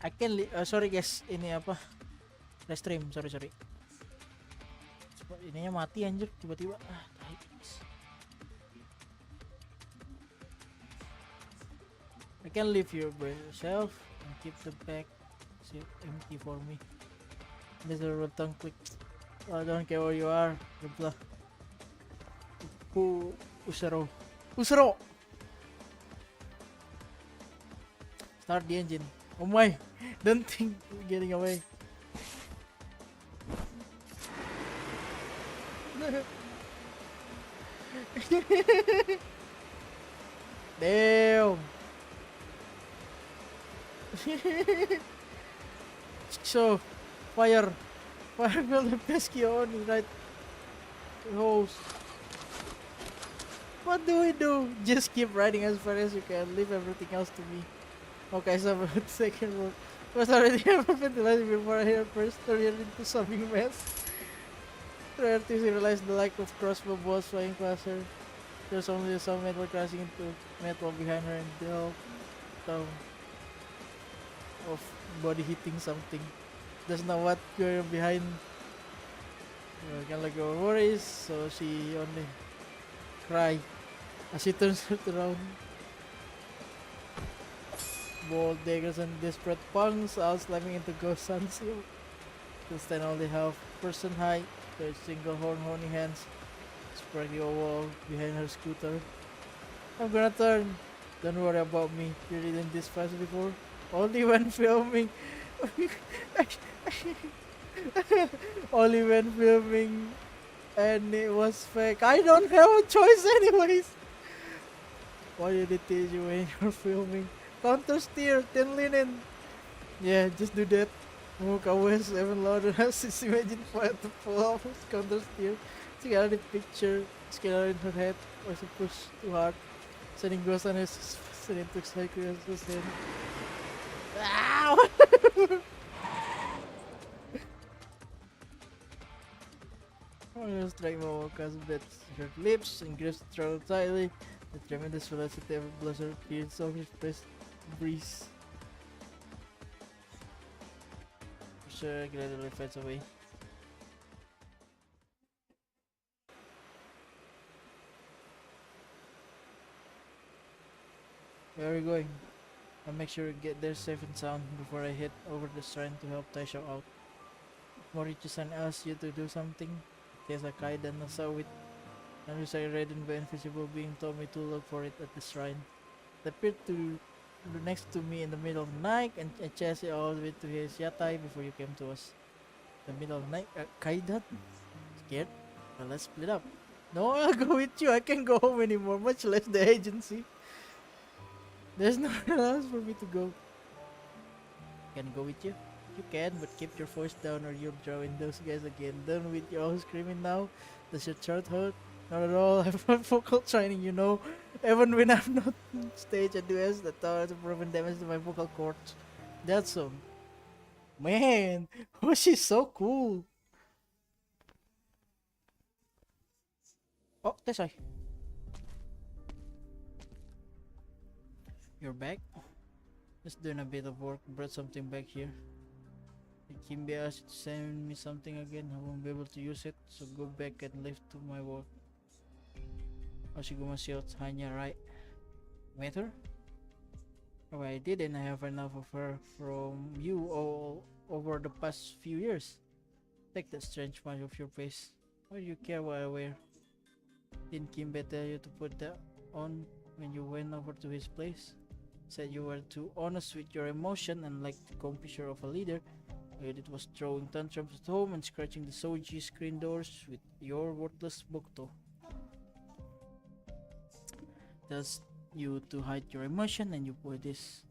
I can sorry guys, ini apa? Restream, sorry. Ininya mati anjir tiba-tiba. Tai. I can leave here by yourself and keep the back empty for me. This is a button click. I don't care where you are. Reply. Usaro. Start the engine. Oh my! Don't think getting away. Damn. So, fire will the pesky on right hose. What do we do? Just keep riding as far as you can. Leave everything else to me. Okay, so about second one. Was already happened before I hear first turn into something mess. Prior to realize the lack of crossbow bolts flying faster. There's only some metal crashing into metal behind her and the down of body hitting something. Doesn't know what you're behind. Can like your worries, so she only cry as she turns around. Bold daggers and desperate punks all slamming into Ghost Sunsil. To stand only half person height, her single horny hands spreading a wall behind her scooter. I'm gonna turn. Don't worry about me. You didn't this fast before. Only when filming. Only when filming, and it was fake. I don't have a choice anyways. Why did it teach you when you're filming? Counter steer, thin linen. Yeah, just do that. Move away, even louder. Just imagine fire to pull off counter steer. She got the picture, scalar in her head, was a push too hard. Sending ghost on his sending to cycle his hand. Ow! I'm gonna strike my walkers with her lips and grips the throttle tightly. The tremendous velocity of a blizzard creates off his face breeze. Sure, gradually fades away. Where are we going? I'll make sure we get there safe and sound before I head over the shrine to help Taisha out. Morichi-san asked you to do something? Kesakai then saw it, and which I read by invisible being told me to look for it at the shrine. It appeared to be next to me in the middle of the night, and I chased it all the way to his yatai before you came to us. The middle of the night? Kaidan? Scared? Well, let's split up. No, I'll go with you. I can't go home anymore, much less the agency. There's nowhere else for me to go. Can I go with you? You can, but keep your voice down or you'll draw in those guys again. Done with your own screaming now? Does your throat hurt? Not at all. I have my vocal training, you know. Even when I'm not on stage, I do as the tower to prevent damage to my vocal cords. That's so. Man, oh, she's so cool. Oh, that's why. You're back? Just doing a bit of work. Brought something back here. Kimbe asked you to send me something again. I won't be able to use it, so go back and leave to my work. Oshiguma Hanya, right? Met her? Oh, I did, and I have enough of her from you all over the past few years. Take that strange smile off your face. Why do you care what I wear? Didn't Kimbe tell you to put that on when you went over to his place? Said you were too honest with your emotion and like the composure of a leader. It was throwing tantrums at home and scratching the Soji screen doors with your worthless Bokto. Tells you to hide your emotion and you put this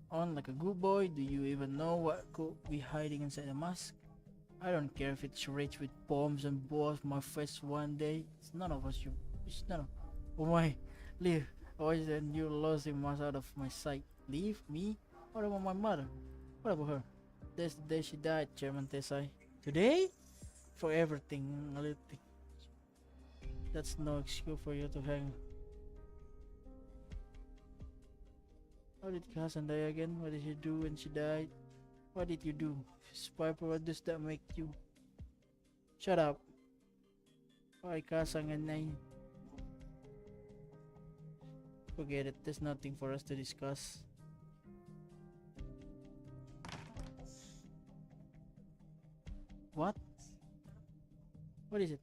on like a good boy. Do you even know what could be hiding inside the mask? I don't care if it's rich with bombs and blows my face one day. It's none of us. It's none of. Oh my, leave. Oh, then you lost him once out of my sight. Leave me? What about my mother? What about her? That's the day she died, Chairman Tesai. Today? For everything, a little thing. That's no excuse for you to hang. How did Cousin die again? What did she do when she died? What did you do? Spy, what does that make you? Shut up. Ay, kasangan na yun. Forget it, there's nothing for us to discuss. What? What is it?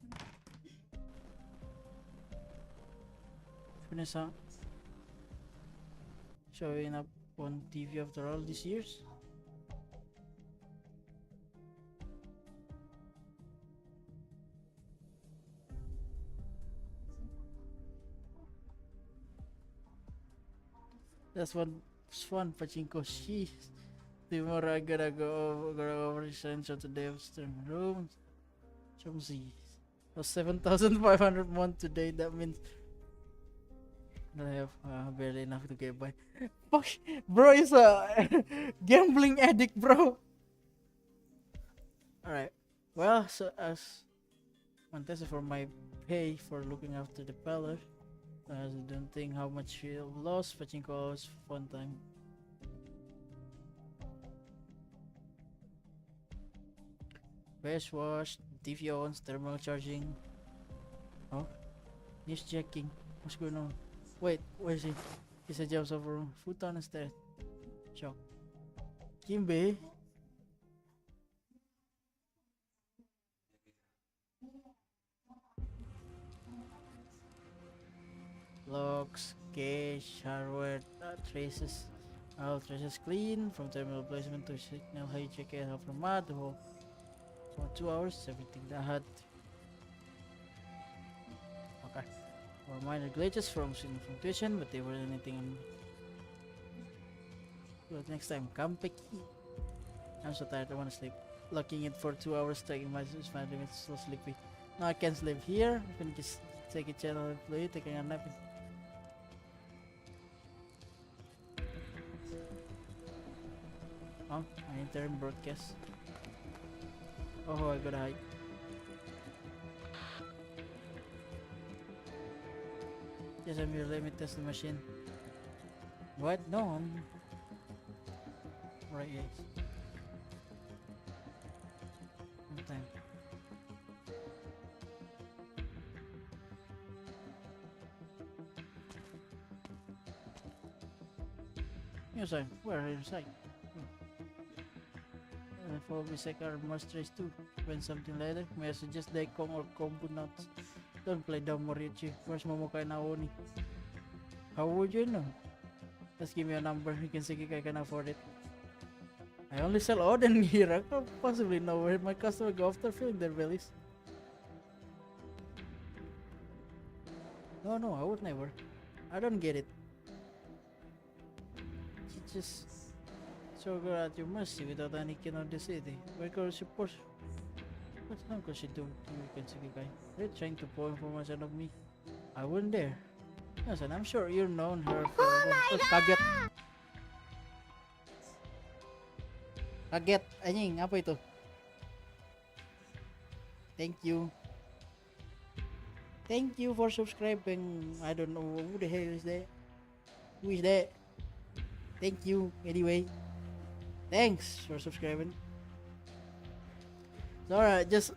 Vanessa showing up on TV after all these years? That's one fun, Pachinko. Sheesh. Tomorrow I gotta go over essential to the upstairs room. Chumsi. So 7,500 month today. That means I have barely enough to get by. Fuck, bro is a gambling addict, bro. Alright. Well, so as Montesa for my pay for looking after the peller. I don't think how much he'll lost. Pachinko was fun time. Wash wash, TV on, thermal charging. Oh, he's checking. What's going on? Wait, where is he? He's a jumps over futon instead. Shock. Kimbe. Locks, cache, hardware, traces. All traces clean from terminal placement to signal high check it out from mat to hold. For 2 hours, everything that had. Okay. Or minor glitches from signal fluctuation, but they weren't anything. But next time, Kampeki. I'm so tired, I wanna sleep. Locking it for 2 hours, taking my limit, so sleepy. No, I can't sleep here. I can just take a channel and play, taking a nap. Oh, an interim broadcast. Oh, I gotta hide. Yes, I'm here. Let me test the machine. What? No, I'm... Right, yes. One time. Yes, I'm... Where are you inside? For Bisek are moisturize too. When something later, may I suggest Daikong or combo nuts. Don't play dumb Morichi. Where's Momokai Naoni? How would you know? Just give me a number. You can see if I can afford it. I only sell Oden here. I can't possibly know where my customer go after filling their bellies. No, I would never. I don't get it. She just so go at your mercy without any kin of the city. Where goes your Porsche? What's not because she do to you can see guy? They're trying to pull information of me. I wouldn't dare. Yes, and I'm sure you've known her for Kaget. Kaget, anjing, apa itu? Thank you. Thank you for subscribing. I don't know who the hell is that. Who is that? Thank you. Anyway. Thanks for subscribing. Alright, just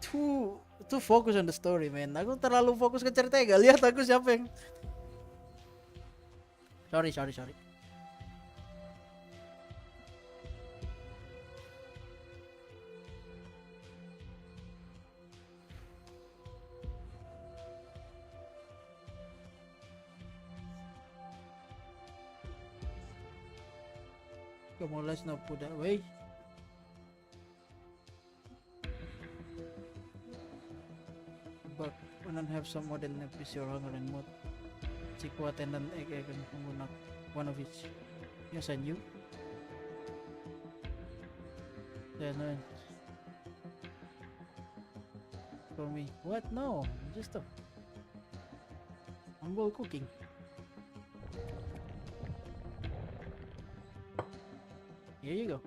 too focus on the story, man. Aku terlalu fokus ke cerita, gak lihat aku siapa yang. Sorry. Come on, let's not put that way. But when I have some more than PC or hunger and mood, Chico attendant egg and menggunakan one of each. Yes, and you? Then for me, what? No, just humble cooking. Here you go.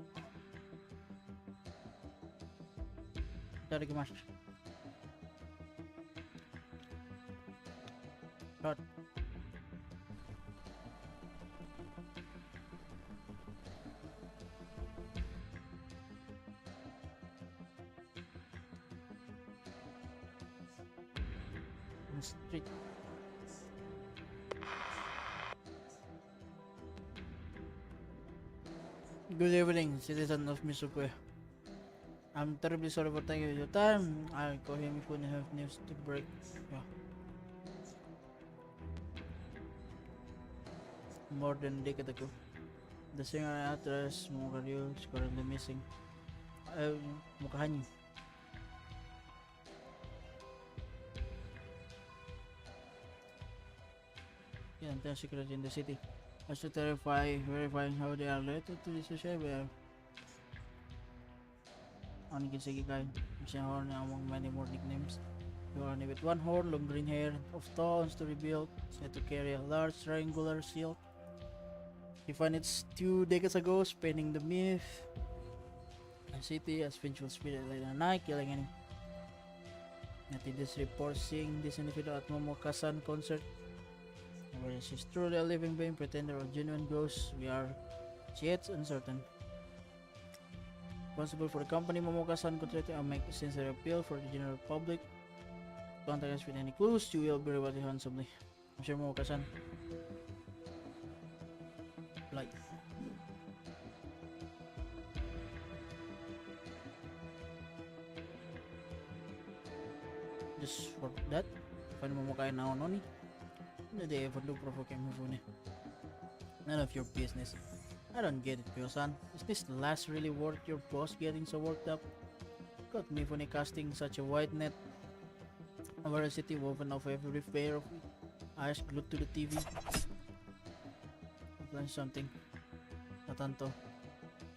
Itadakimasu. Start. Street. Good evening, citizen of Misukwe. I'm terribly sorry for taking your time. I'll call him if we have news to break. Yeah. More than a decade ago, the singer and actress Mokario is currently missing. Mukhahan. Yeah, and security in the city. As to verifying how they are related to the society, on Ginsegikai, Horn among many more nicknames. Horny with one horn, long green hair, of thorns to rebuild, said to carry a large triangular shield. He found it 2 decades ago, spanning the myth. The city as vengeful spirit late at night, killing any. Natives report seeing this individual at Momokasan concert. Whether she's truly a living being, pretender, or genuine ghost, we are yet uncertain. Responsible for the company Momokasan contract and make a sincere appeal for the general public. Contact us with any clues, you will be rewarded handsomely. I'm sure Momokasan. Like. Just for that, find Momokai now noni. They ever do provoke me. None of your business. I don't get it, Pyo-san. Is this the last really worth your boss getting so worked up? Got me funny casting such a wide net over a city woven of every pair of eyes glued to the TV. Plan something. Natanto.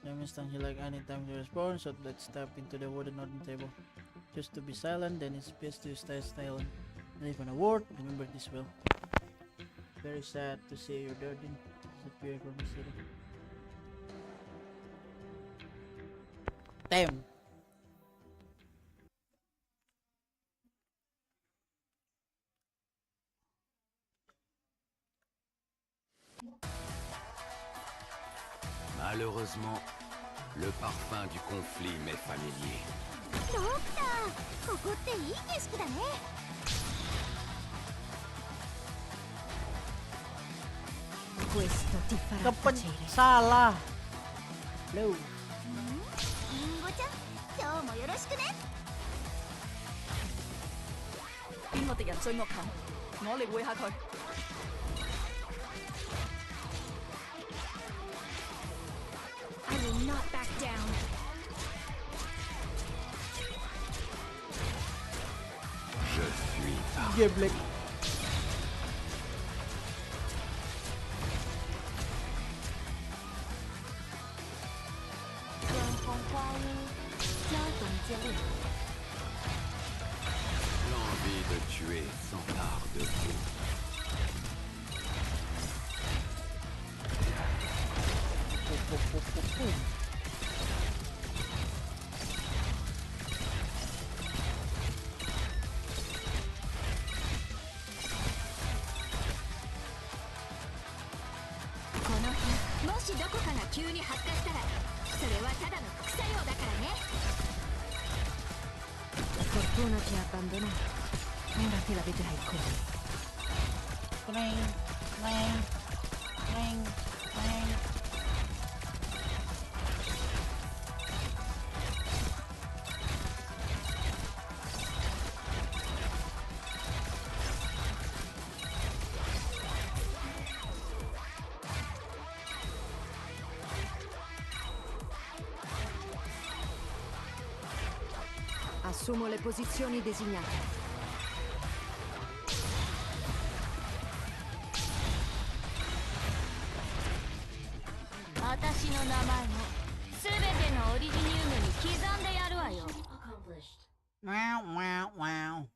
Let me stand here like any time to respond, so let's step into the wooden on the table. Just to be silent, then it's best to stay silent. Not even a word, remember this well. Very sad to see your daughter disappear from the city. Damn! Malheureusement, le parfum du conflit m'est familier. Questo ti farà Kapan tacere. salah? Hello. りんごちゃん、今日もよろしくね。邊個敵人最惡禽？我嚟會下佢。I will not back down. Je suis parti. Geblek. L'envie de tuer s'empare de vous. La fortuna ci ha abbandonato. Ora te la vedrai così. Clang, clang, clang, clang. Assumo le posizioni designate. 私の名前もすべてのオリジニウムに刻んでやるわよ。 Wow, wow, wow.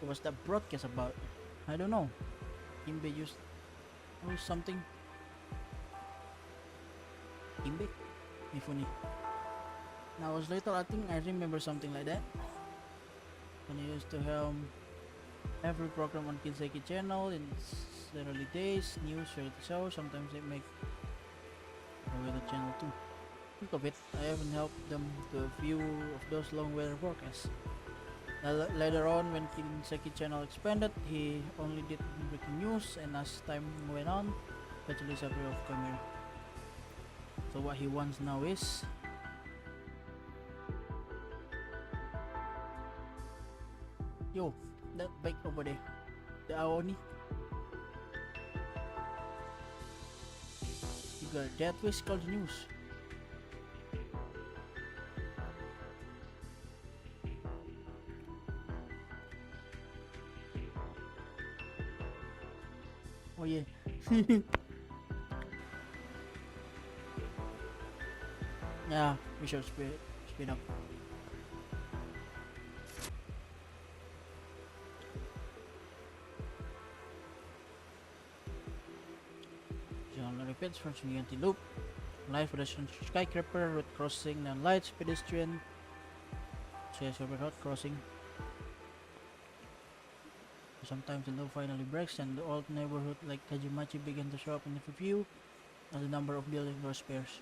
What was that broadcast about? I don't know. Imbe used something. Imbe? Mifuni. Now, I was later, I think I remember something like that. When he used to helm Every program on Kinseki channel in its early days, news, reality shows, sometimes they make away the channel too. Think of it, I even helped them to a few of those long weather forecasts. Later on, when Kinseki channel expanded, he only did breaking news, and as time went on, eventually separate off camera. So what he wants now is yo, that bike over there, the Aoni. You got that twist called news. Oh yeah. Yeah, we should speed up. Jangan repeats from Singanti Loop. Live pedestrian skyscraper, road crossing, and lights, pedestrian. Says over road crossing. Sometimes the law finally breaks and the old neighborhood like Kajimachi began to show up in the view as the number of buildings were sparse.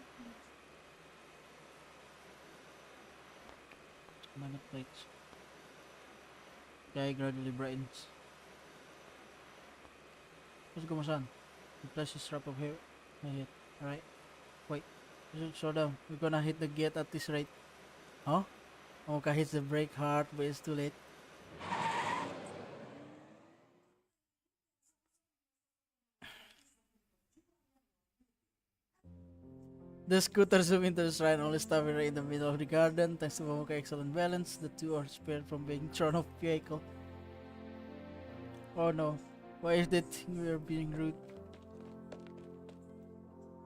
Magnet plates. Sky gradually brightens. Let's go, Masan. The place is wrap up here. I hit. Alright. Wait. Slow down. We're gonna hit the gate at this rate. Huh? Oka hits the brake hard, but it's too late. The scooter zoomed into the shrine, only stopping right in the middle of the garden. Thanks to Momoka's excellent balance, the two are spared from being thrown off vehicle. Oh no, why is that thing we are being rude?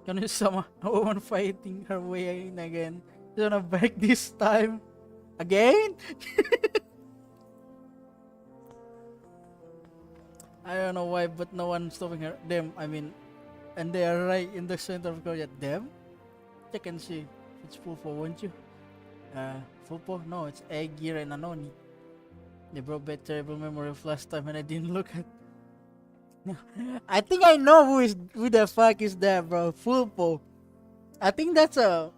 Can you summon a woman fighting her way in again? She's on a bike this time. Again? I don't know why, but no one stopping her. Them, I mean, and they are right in the center of Korea. Them? Check and see. It's full for, won't you? Full for? No, it's Aegir and Anoni. They brought back terrible memory of last time and I didn't look at. I think I know who the fuck is that, bro. Fulpo. I think that's a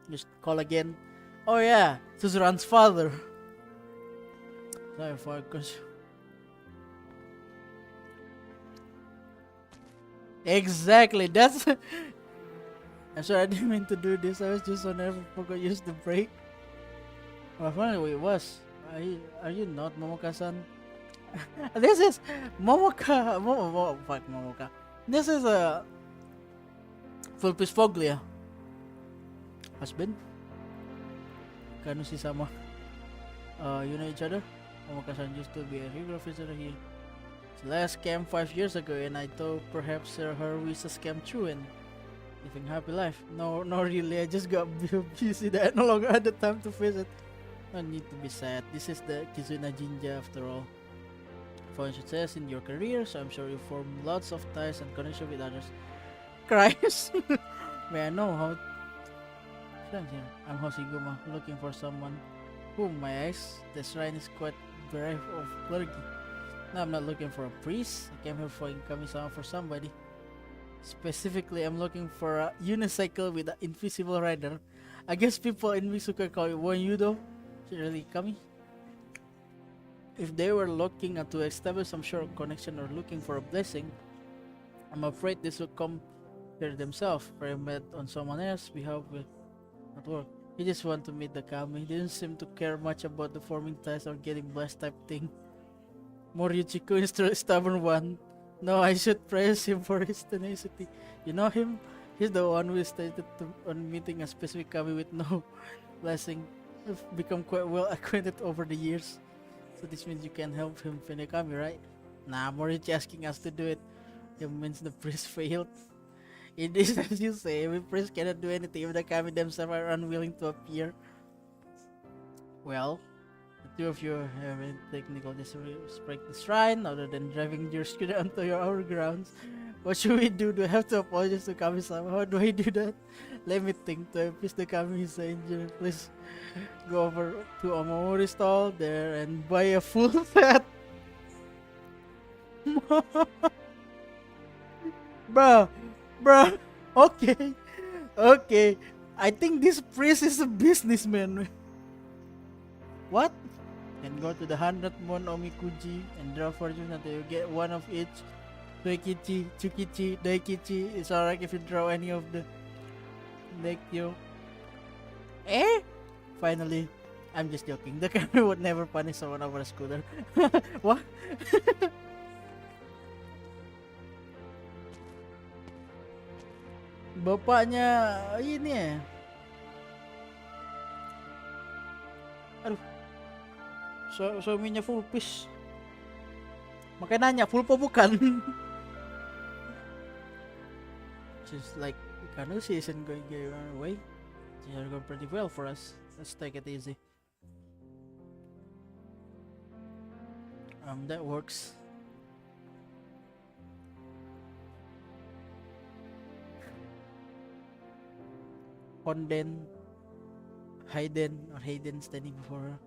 just call again. Oh yeah, Suzuran's father. Sorry for exactly. That's. I'm sorry, I didn't mean to do this. I was just on every forgot to use the brake. Well, finally it was. Are you not Momoka-san? This is Momoka. Fuck Momoka. This is a Fulpis Foglia. Husband. Kano si Sama. You know each other? Momoka-san used to be a regular visitor here. It's last scam 5 years ago, and I thought perhaps her visa scam too and living happy life. No, not really. I just got busy that I no longer had the time to visit. No need to be sad. This is the Kizuna Jinja after all. For success in your career, so I'm sure you form lots of ties and connections with others. Christ! May I know how? Friends here. I'm Hoshiguma, looking for someone whom my eyes. The shrine is quite bereft of clergy. No, I'm not looking for a priest. I came here for Kami-sama for somebody. Specifically, I'm looking for a unicycle with an invisible rider. I guess people in Misuka call it Wonyudo. Is it really Kami? If they were looking to establish some sort of connection or looking for a blessing, I'm afraid this will come here themselves. But I met on someone else's behalf at work. He just want to meet the Kami. He didn't seem to care much about the forming ties or getting blessed type thing. Moriuchiku is the stubborn one. No, I should praise him for his tenacity. You know him? He's the one who stated on meeting a specific Kami with no blessing. We've become quite well acquainted over the years. So this means you can help him find a Kami, right? Nah, Moriuchi asking us to do it. It means the priest failed. It is as you say, every priest cannot do anything if the Kami themselves are unwilling to appear. Well, the two of you have a technical disrespect the shrine other than driving your scooter onto your our grounds. What should we do? Do I have to apologize to Kami-sama? How do I do that? Let me think. To appease the Kami-sama, please go over to Omamori stall there and buy a full set. Bruh, bruh. Okay, okay. I think this priest is a businessman. What? Then go to the 100 Mon Omikuji and draw fortune until you get one of each. Suikichi, Tsukichi, Daikichi. It's alright if you draw any of the Nekyo. Eh? Finally, I'm just joking. The camera would never punish someone over a scooter. What? Bapaknya ini Aduh. Suaminya full fish. Makanya nanya full po bukan. Just like Kanushi isn't going to get our way. They're going pretty well for us. Let's take it easy. That works. Honden, Hayden or Hayden standing before her.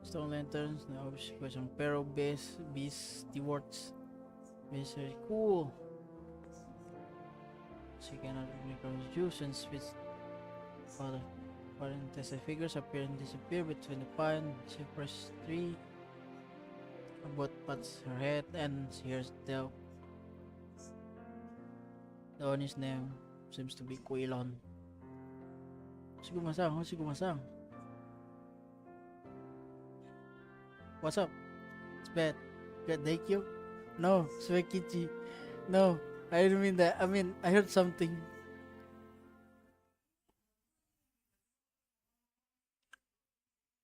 Stone lanterns, now with some Pero base, beast, stewards. Very cool. She cannot make contributions with father. Fantastic figures appear and disappear between the pine. She press 3. About pats her head and she hears the Oni's name seems to be Quilon. Masang. What's up? It's bad. Got Daikyo? No, Suekichi. No, I didn't mean that. I mean, I heard something.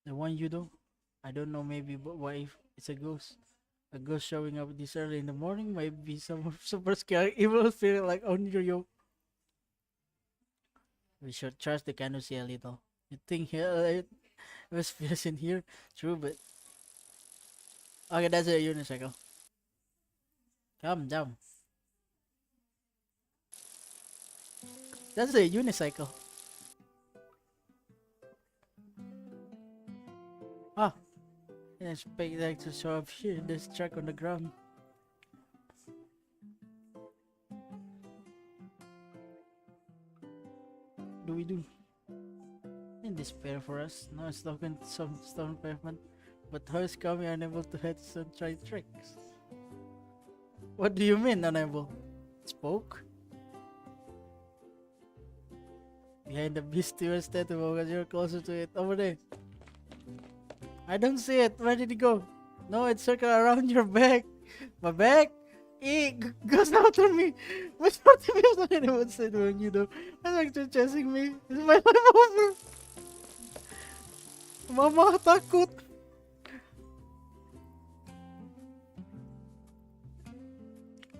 The one you do? I don't know, maybe, but what if it's a ghost? A ghost showing up this early in the morning might be some super scary evil feeling like on your. We should trust the Kanusi a little. You think it was fierce in here? True, but okay, that's a unicycle. Calm down. That's a unicycle. Ah, I expect that to show up here. There's a truck on the ground. What do we do? In despair for us. Now it's stuck in some stone pavement. But how is Kami unable to head some try tricks? What do you mean unable? Spoke? Behind the beast you statue because you're closer to it. Over there. I don't see it. Where did it go? No, it's circled around your back. My back? Goes out on me. What's not to me? Anyone said when you know. I'm actually chasing me. Is my life over? Mama, takut.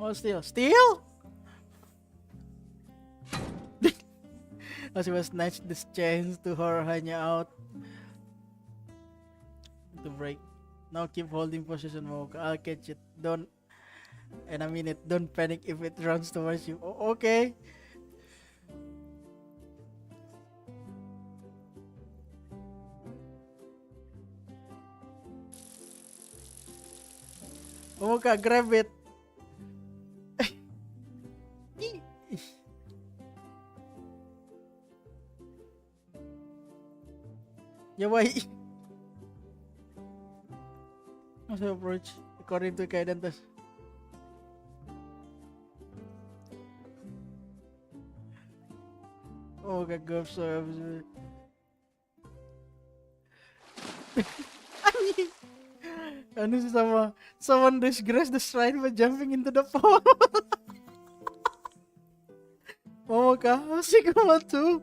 Oh, steal. Steal? As he was snatched this chance to her hanya out. To break. Now keep holding position, Mocha. I'll catch it. Don't. And I mean it. Don't panic if it runs towards you. Okay. Mocha, grab it. Yeah, why? How's the approach according to guidance? Oh, God, go so. Ano si sama? Someone disgraced the shrine by jumping into the pond. Momoka, Sigma too.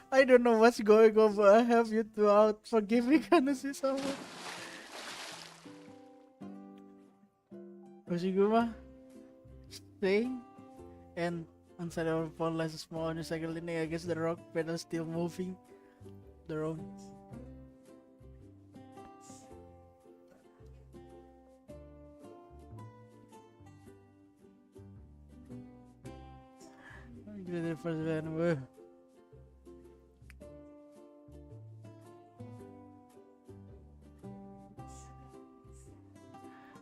I don't know what's going on, but I have you two out. Forgive me, Kanushi-sama. Oshiguma, staying, and inside our phone lies a small unicycle leaning against the rock pedal, still moving. The road. The first one.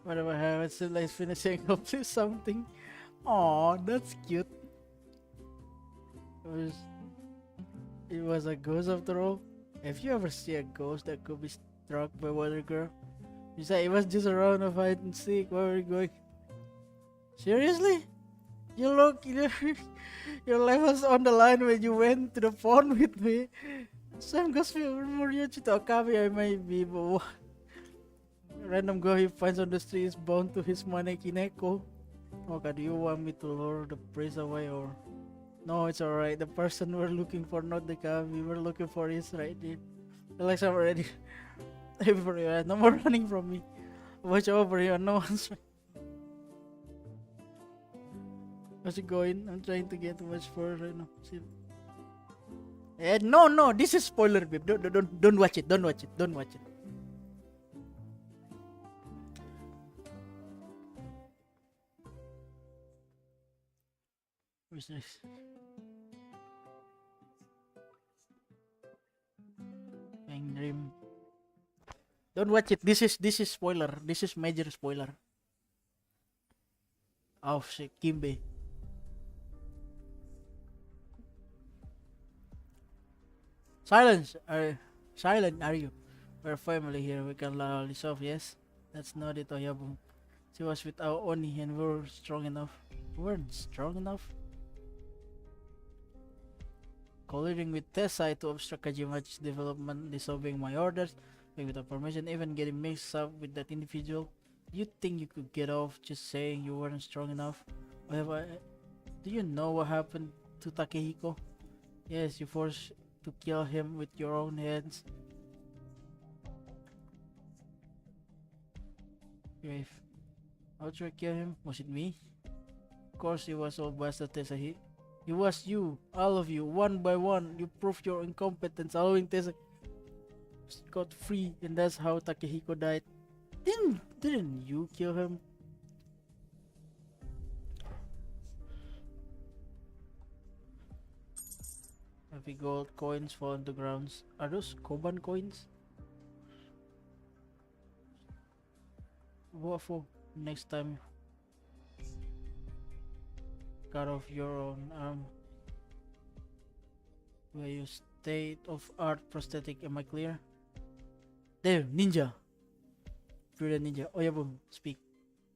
Whatever happens, still like finishing up to something. Aw, that's cute. It was a ghost after all. Have you ever seen a ghost that could be struck by water girl? You said it was just a round of hide and seek. Where were you going? Seriously? You look, your life was on the line when you went to the pond with me. Some ghost more you to copy I might be, but what? Random girl he finds on the street is bound to his manekineko. Oh god, do you want me to lure the priest away or? No, it's alright. The person we're looking for, not the guy we were looking for, is right there. Alexa, I'm ready. No more running from me. Watch over here, no one's. How's it going? I'm trying to get much further right now. See. No, this is spoiler, babe. Don't watch it. Don't watch it. Don't watch it. What's this? Dream. Don't watch it. This is spoiler. This is major spoiler. Oh shit, Kimbe. Silence. Silent are you? We're family here. We can allow this off. Yes. That's not it, Oyabun. She was with our Oni and we were strong enough. We weren't strong enough. Colluding with Tessai to obstruct Kajimachi's development, disobeying my orders, without permission, even getting mixed up with that individual. You think you could get off just saying you weren't strong enough? Do you know what happened to Takehiko? Yes, you forced to kill him with your own hands. Grave. How should I kill him? Was it me? Of course it was all Basta Tessai. It was you, all of you, one by one. You proved your incompetence, allowing Tessa got free, and that's how Takehiko died. Didn't you kill him? Heavy gold coins fall on the grounds. Are those Koban coins? What for? Next time, cut off your own arm. Where you state of art prosthetic, am I clear? There, ninja. Pure ninja. Oyabun, speak.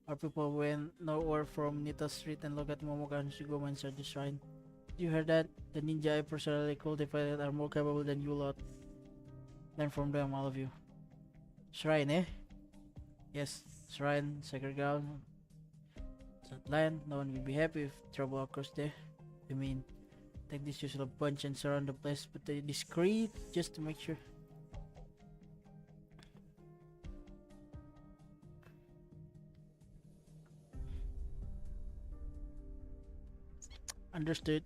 Our people went northward from Nita Street and looked at Momoka and Shigoma inside the shrine. You heard that? The ninja I personally cultivated are more capable than you lot. Learn from them, all of you. Shrine, eh? Yes, shrine, sacred ground. That land, no one will be happy if trouble occurs there. I mean, take this usual bunch and surround the place, but they discreet just to make sure. Understood.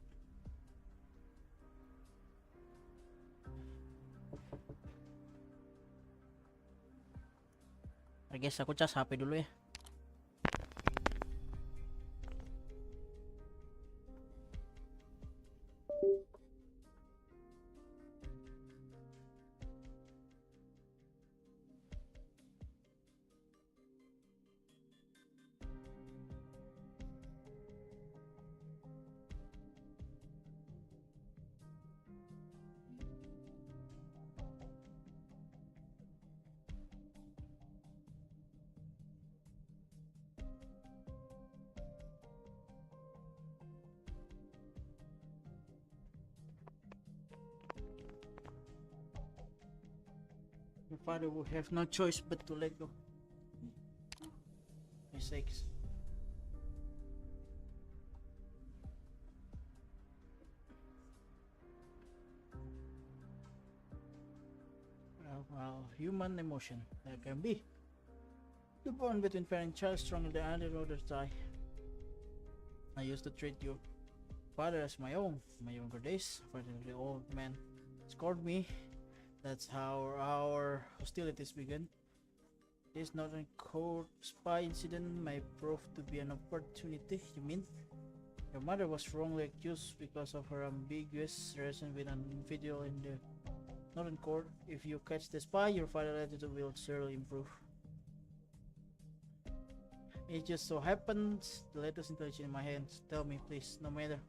I guess aku cas HP dulu ya. Your father will have no choice but to let go. Mistakes. Well, human emotion, that can be. The bond between parent and child stronger than any other tie. I used to treat your father as my own. In my younger days, when the old man scored me. That's how our hostilities began. This Northern Court spy incident might prove to be an opportunity, you mean? Your mother was wrongly accused because of her ambiguous relation with an individual in the Northern Court. If you catch the spy, your father's attitude will surely improve. It just so happens the latest intelligence in my hands. Tell me, please, no matter.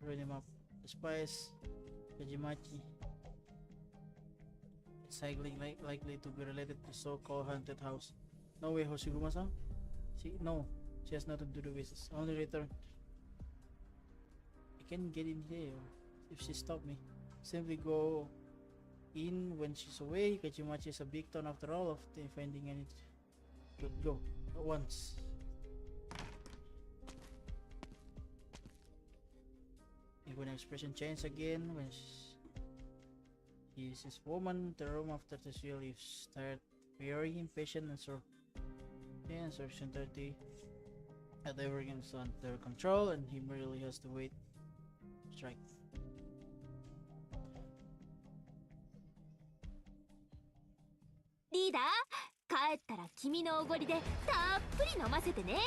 Read him up. The spy is Kajimachi. It's highly likely to be related to so-called haunted house. No way, Hoshiguma-san. No, she has nothing to do with this. Only return. I can get in here if she stopped me. Simply go in when she's away. Kajimachi is a big town after all of the finding any. Good, go at once. If an expression changes again when he sees woman the room after the she leaves, tired, very impatient, and so yeah, section 30 at everything is under control, and he merely has to wait. Strike. リーダー、帰ったら君のおごりでたっぷり飲ませてね。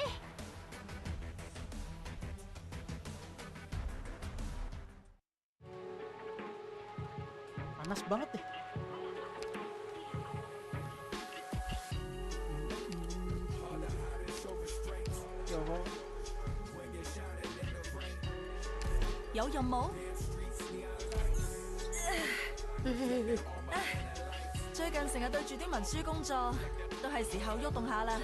Panas banget deh. Yo, 有任務？最近成日對住啲文書工作，都係時候喐動下啦。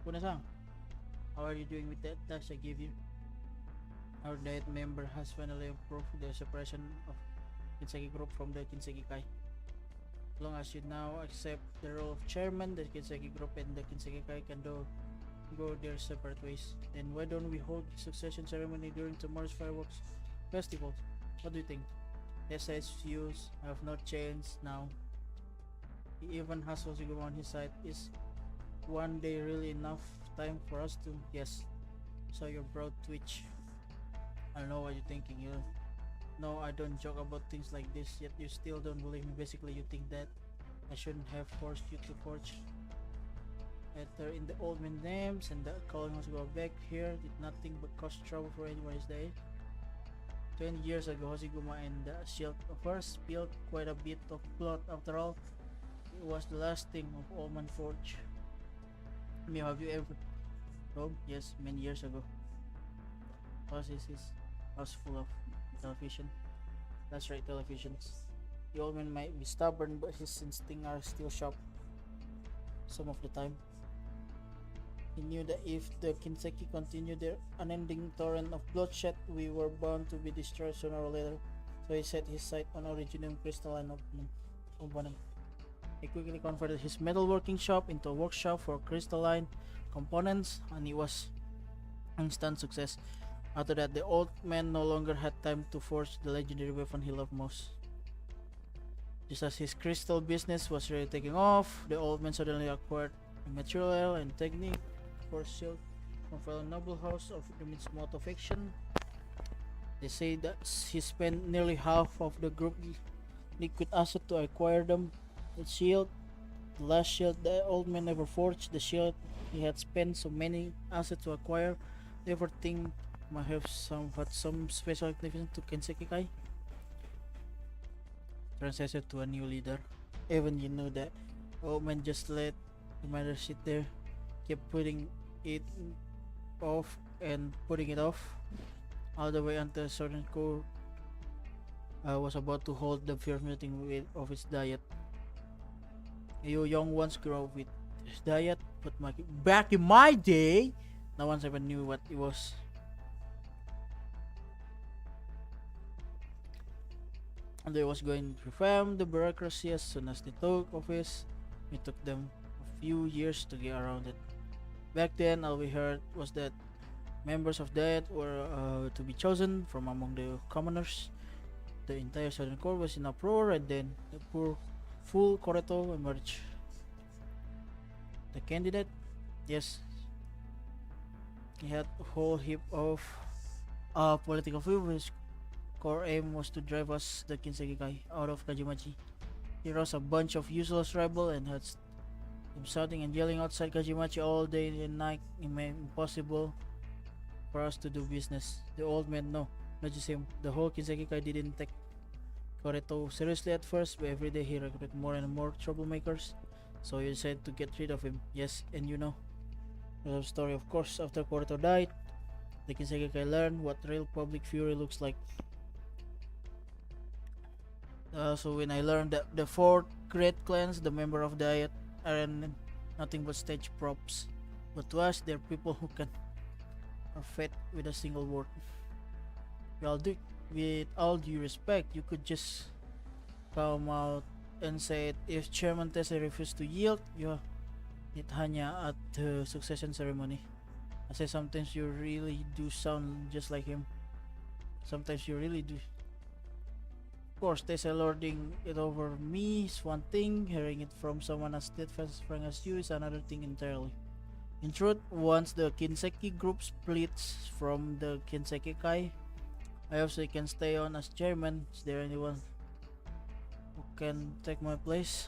Kuna-san, how are you doing with that task I gave you? Our diet member has finally approved the separation of Kinseki group from the Kinseki Kai. As long as you now accept the role of chairman, the Kinseki group and the Kinseki Kai can go their separate ways. Then why don't we hold the succession ceremony during tomorrow's fireworks festival? What do you think? Desai's views have not changed now. He even has Hoshiguma on his side. Is one day really enough time for us to? Yes. So your broad twitch. I know what you're thinking. You no, I don't joke about things like this, yet you still don't believe me. Basically, you think that I shouldn't have forced you to forge enter in the old man names, and that calling us go back here did nothing but cause trouble for anyone his day. 20 years ago, Hoshiguma and the shield first spilled quite a bit of blood. After all, it was the last thing of Old Man Forge. Mio, have you ever? Oh, yes, many years ago. Plus, is his house full of television. That's right, televisions. The old man might be stubborn, but his instincts are still sharp. Some of the time. He knew that if the Kinseki continued their unending torrent of bloodshed, we were bound to be destroyed sooner or later. So he set his sight on original crystalline component. He quickly converted his metalworking shop into a workshop for crystalline components, and it was instant success. After that, the old man no longer had time to forge the legendary weapon he loved most. Just as his crystal business was really taking off, the old man suddenly acquired a material and technique for shield from fellow noble house of Rimid's moto fiction. They say that he spent nearly half of the group liquid asset to acquire them. The shield, the last shield the old man ever forged, the shield he had spent so many assets to acquire. Everything might have had some special activation to Kinseki Kai. Transcessor to a new leader. Even you knew that old man just let the matter sit there, kept putting it off and putting it off, all the way until certain core was about to hold the first meeting of his diet. You young ones grew up with his diet, but back in my day, no one ever knew what it was. And they was going to reform the bureaucracy as soon as they took office. It took them a few years to get around it. Back then, all we heard was that members of Diet were to be chosen from among the commoners. The entire Southern Court was in uproar, and then the full Coreto emerged. The candidate, yes, he had a whole heap of political view. His core aim was to drive us, the Kinseki Kai, out of Kajimachi. He rose a bunch of useless rebel and had Him shouting and yelling outside Kajimachi all day and night. It made impossible for us to do business. The old man, no, not just him. The whole Kinsekikai didn't take Koreto seriously at first, but every day he recruited more and more troublemakers. So he decided to get rid of him. Yes, and you know the love story, of course. After Koreto died, the Kinsekikai learned what real public fury looks like. So when I learned that the four great clans, the member of Diet, are nothing but stage props, but to us, they're people who can are fed with a single word. Well, with all due respect, you could just come out and say it. If Chairman Tese refused to yield, you it hanya at the succession ceremony. I say sometimes you really do sound just like him. Sometimes you really do. Of course, Tese lording it over me is one thing. Hearing it from someone as steadfast frank as you is another thing entirely. In truth, once the Kinseki group splits from the Kinseki Kai, I also can stay on as chairman. Is there anyone who can take my place?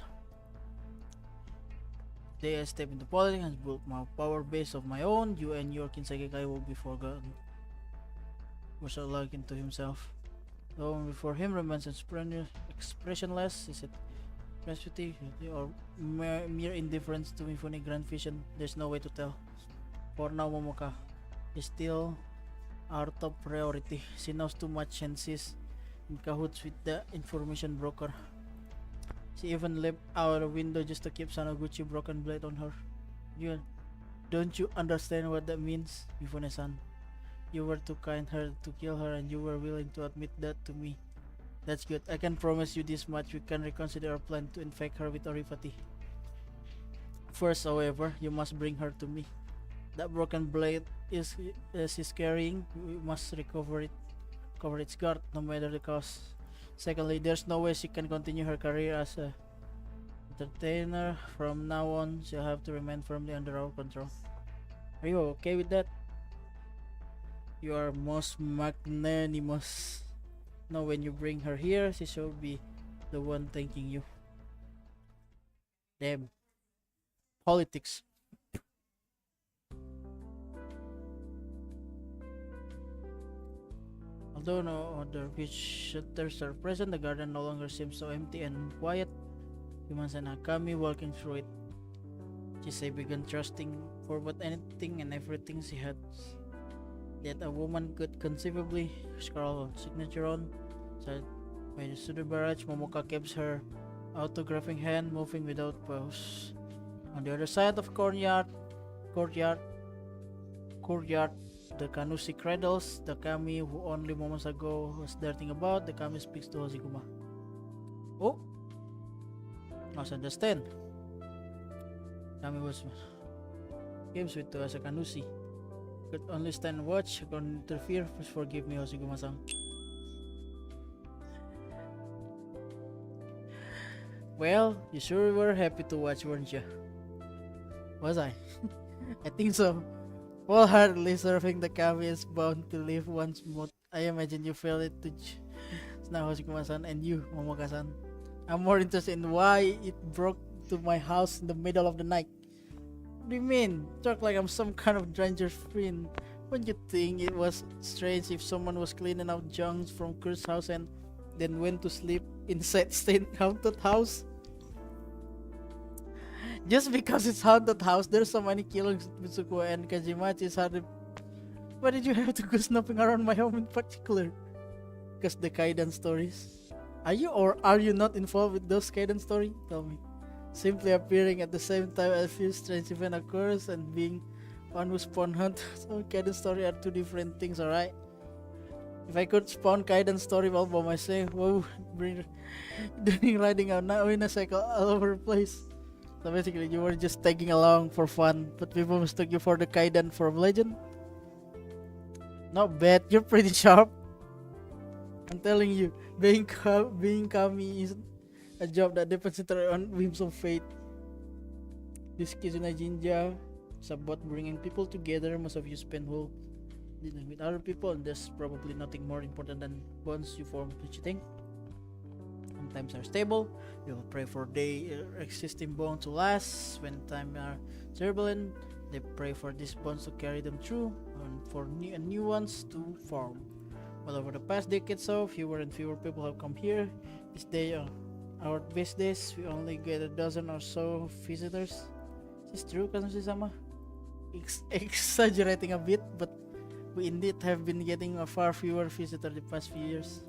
Today I step into politics and build my power base of my own. You and your Kinseki Kai will be forgotten. Was like into himself. The one before him remains expressionless. Is it perspective or mere indifference to Mifune grand vision? There's no way to tell. For now, Momoka is still our top priority. She knows too much and she's in cahoots with the information broker. She even leapt out a window just to keep Sanoguchi broken blade on her. Don't you understand what that means, Mifune-san? You were too kind her to kill her and you were willing to admit that to me. That's good. I can promise you this much. We can reconsider our plan to infect her with Orifati. First, however, you must bring her to me. That broken blade she's carrying, we must recover its guard, no matter the cost. Secondly, there's no way she can continue her career as a entertainer. From now on, she'll have to remain firmly under our control. Are you okay with that? You are most magnanimous. Now when you bring her here, she shall be the one thanking you. Damn. Politics. Although no other visitors are present, the garden no longer seems so empty and quiet. Humans and Akami walking through it. Chisei began trusting for what anything and everything she had that a woman could conceivably scrawl a signature on. So by the Sudo barrage, Momoka keeps her autographing hand moving without pause. On the other side of courtyard, the Kanushi cradles the Kami who only moments ago was darting about. The Kami speaks to Hoshikuma. Oh, must understand. Kami was games with as a Kanushi. Could only stand and watch. Couldn't interfere. Please forgive me, Hoshikuma-san. Well, you sure were happy to watch, weren't you? Was I? I think so. Wholeheartedly serving the Kami is bound to live once more. I imagine you felt it too. Now Hoshikuma-san and you, Momoka-san. I'm more interested in why it broke to my house in the middle of the night. What do you mean? Talk like I'm some kind of dangerous friend. Wouldn't you think it was strange if someone was cleaning out junk from Kurt's house and then went to sleep inside state haunted house? Just because it's haunted house, there's so many killings with Mitsuko and Kajimachi is hard. Why did you have to go snooping around my home in particular? Because the Kaidan stories. Are you or are you not involved with those Kaidan stories? Tell me. Simply appearing at the same time as few strange event occurs and being one who spawn hunt. So Kaidan story are two different things, alright? If I could spawn Kaidan story all by myself, whoa, doing riding out now in a cycle all over the place. So basically you were just tagging along for fun, but people mistook you for the Kaidan from Legend. Not bad, you're pretty sharp. I'm telling you, being Kami is a job that depends entirely on whims of fate. This Kizuna Jinja is about bringing people together. Most of you spend whole dealing with other people, and there's probably nothing more important than bonds you form. Don't you think? I'm times are stable. They will pray for their existing bond to last. When times are turbulent, they pray for these bonds to carry them through and for new ones to form. But over the past decade, so fewer and fewer people have come here. This day, our best days, we only get a dozen or so visitors. Is this true, Kansushi Sama? Exaggerating a bit, but we indeed have been getting a far fewer visitors the past few years.